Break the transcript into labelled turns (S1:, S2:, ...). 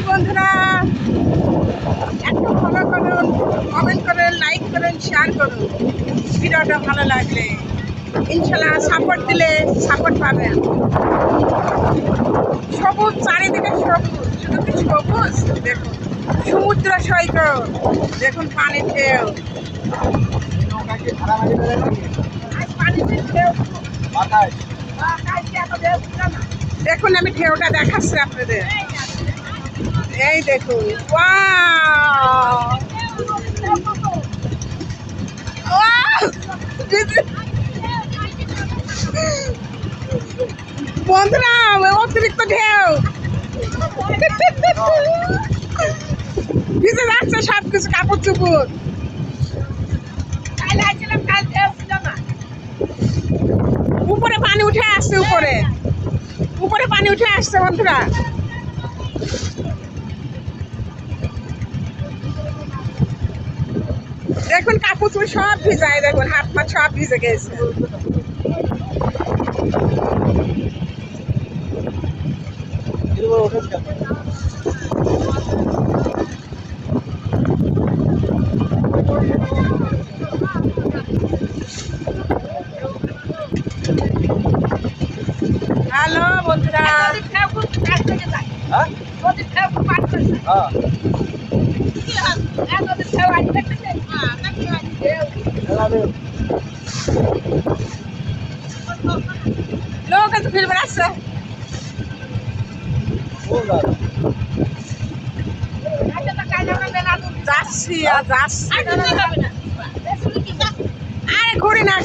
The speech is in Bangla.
S1: বন্ধুরা, একটু ফলো করুন, কমেন্ট করুন, লাইক করুন, শেয়ার করুন। ভিডিওটা ভালো লাগলে ইনশাল্লাহ সাপোর্ট দিলে সাপোর্ট পাবেন। সবুজ, চারিদিকে সবুজ, শুধু কি সবুজ? দেখুন সমুদ্র সৈকত, দেখুন পানির ঢেউ, দেখুন আমি ঢেউটা দেখাচ্ছি আপনাদের। এই দেখুন, বন্ধুরা অতিরিক্ত ঢেউ, ভিজে যাচ্ছে সবকিছু, কাপড় চুপড়। উপরে পানি উঠে আসছে, উপরে উপরে পানি উঠে আসছে বন্ধুরা। দেখুন কাপড় চুপড় সব ভিজায়, দেখুন হাত পা সব ভিজে গেছে। হ্যালো বন্ধুরা, লোক আছে ফিরে বেড়াচ্ছে। যাচ্ছি আর যাচ্ছি, আরে ঘুরি না।